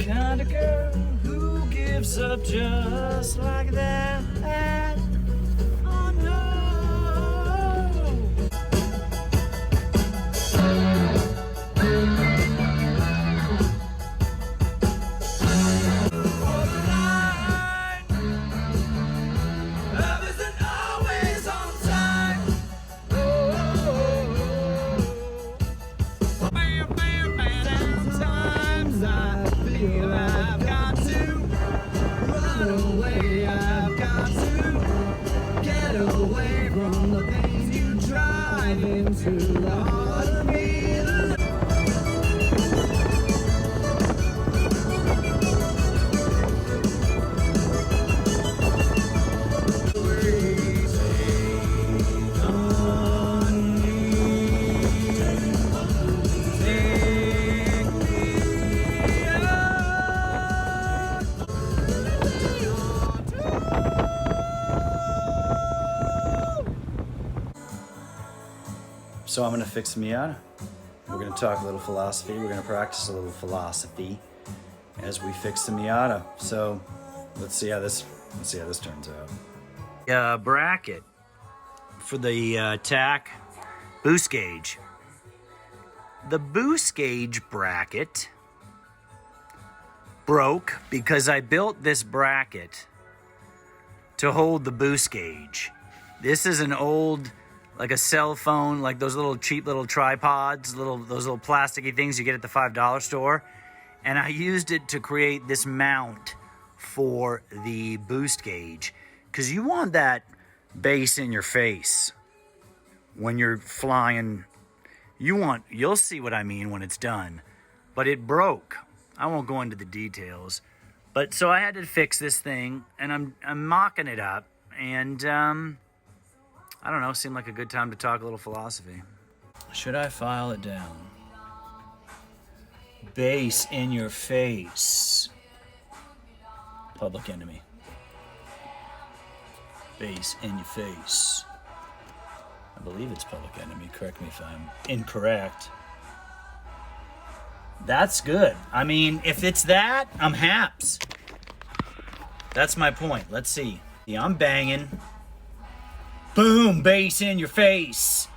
kind of girl who gives up just like that. Oh no. So I'm going to fix the Miata. We're going to talk a little philosophy. We're going to practice a little philosophy as we fix the Miata. So let's see how this turns out. Bracket for the tack boost gauge. The boost gauge bracket broke because I built this bracket to hold the boost gauge. This is an old, like a cell phone, like those little cheap little tripods, those little plasticky things you get at the $5 store. And I used it to create this mount for the boost gauge, because you want that bass in your face when you're flying. You'll see what I mean when it's done. But it broke. I won't go into the details. But so I had to fix this thing, and I'm mocking it up, and I don't know, seemed like a good time to talk a little philosophy. Should I file it down? Bass in your face. Public Enemy. Bass in your face. I believe it's Public Enemy. Correct me if I'm incorrect. That's good. I mean, if it's that, I'm haps. That's my point. Let's see. Yeah, I'm banging. Boom, bass in your face.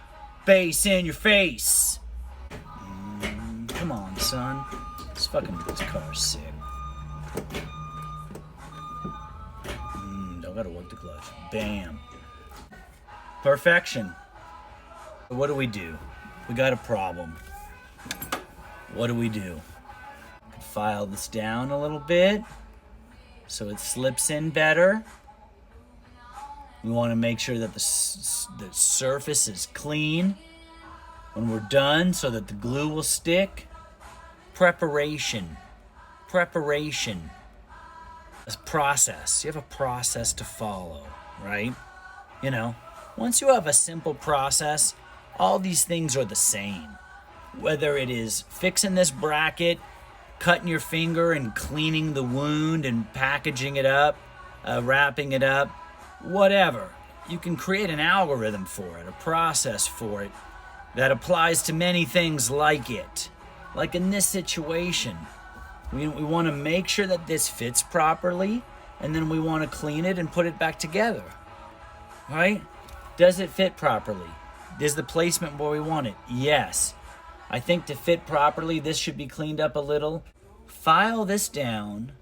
Bass in your face. Come on, son. This car's sick. Don't gotta work the clutch. Bam. Perfection. What do? We got a problem. What do? File this down a little bit so it slips in better. We want to make sure that the surface is clean when we're done so that the glue will stick. Preparation. A process. You have a process to follow, right? You know, once you have a simple process, all these things are the same. Whether it is fixing this bracket, cutting your finger and cleaning the wound and packaging it up, wrapping it up, whatever. You can create an algorithm for it, a process for it that applies to many things like it. Like in this situation, we want to make sure that this fits properly, and then we want to clean it and put it back together. Right? Does it fit properly? Is the placement where we want it? Yes. I think to fit properly, this should be cleaned up a little. File this down,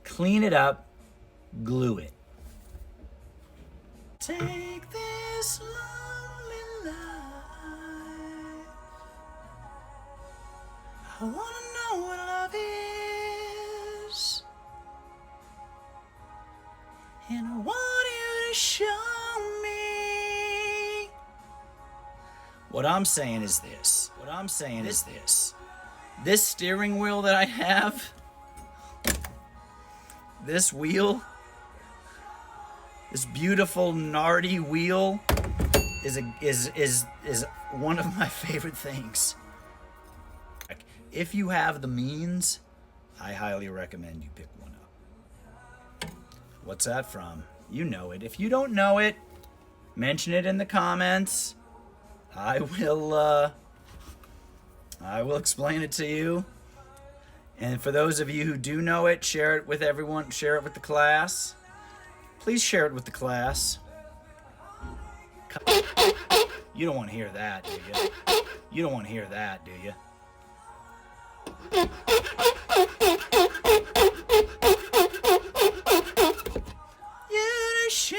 clean it up, glue it. Take this lonely life. I wanna know what love is, and I want you to show me. What I'm saying is this. This steering wheel that I have, this wheel, this beautiful Nardi wheel is one of my favorite things. If you have the means, I highly recommend you pick one up. What's that from? You know it. If you don't know it, mention it in the comments. I will explain it to you. And for those of you who do know it, share it with everyone, share it with the class. Please share it with the class. You don't want to hear that, do you? You don't want to hear that, do you? You show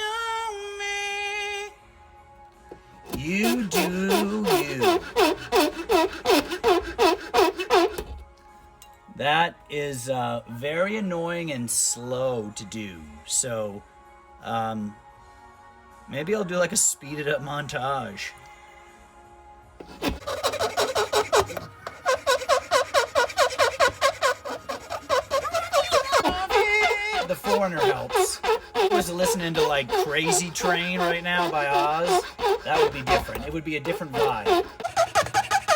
me. You do you. That is very annoying and slow to do. So, maybe I'll do like a speeded up montage. The Foreigner helps. If I was listening to like Crazy Train right now by Oz, that would be different. It would be a different vibe. If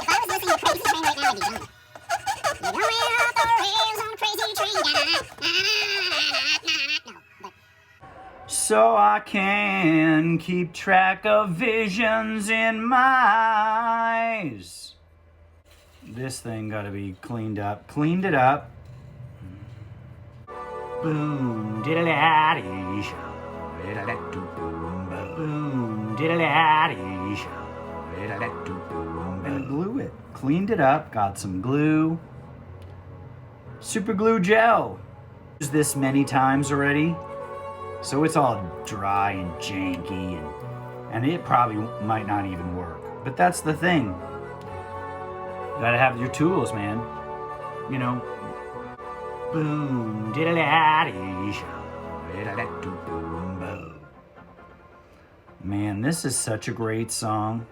I was listening to Crazy Train right now, I'd be jumping. You're going off the rails on Crazy Train. No, but So I can keep track of visions in my eyes. This thing gotta be cleaned up. Cleaned it up. Boom, diddle-a-dee, boom, diddle-a-dee, and glue it. Cleaned it up. Got some glue. Super glue gel. Used this many times already. So it's all dry and janky, and it probably might not even work. But that's the thing. You gotta have your tools, man. You know. Boom, diddle-a-dee, boom. Man, this is such a great song.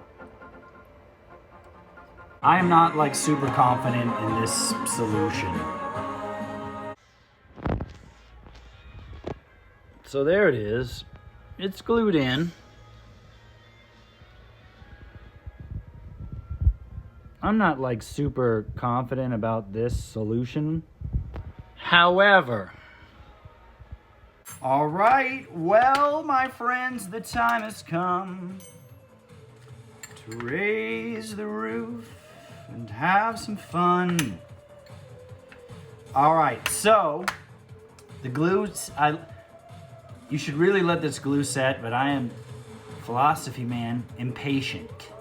I am not like super confident in this solution. So there it is. It's glued in. I'm not like super confident about this solution. However, all right, well, my friends, the time has come to raise the roof and have some fun. All right, so the glue, you should really let this glue set, but I am, philosophy man, impatient.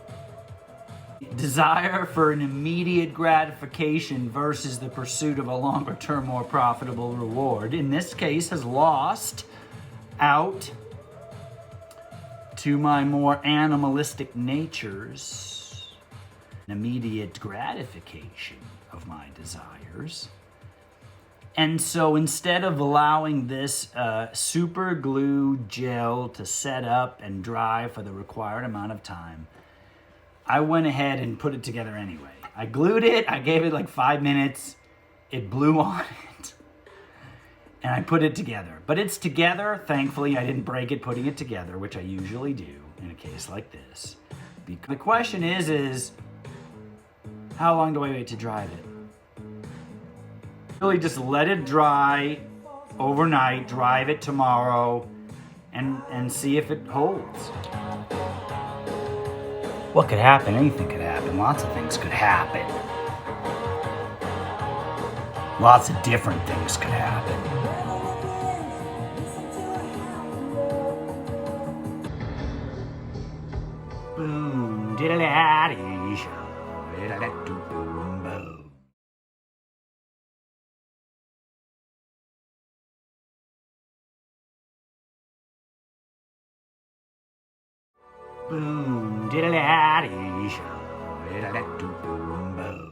Desire for an immediate gratification versus the pursuit of a longer term, more profitable reward, in this case, has lost out to my more animalistic natures. An immediate gratification of my desires. And so instead of allowing this super glue gel to set up and dry for the required amount of time, I went ahead and put it together anyway. I glued it, I gave it like 5 minutes, it blew on it, and I put it together. But it's together, thankfully I didn't break it putting it together, which I usually do in a case like this. The question is how long do I wait to drive it? Really just let it dry overnight, drive it tomorrow, and see if it holds. What could happen? Anything could happen. Lots of things could happen. Lots of different things could happen. Boom, diddle-a-dee, boom, boom. Boom, diddle-a-dee, boom, boom.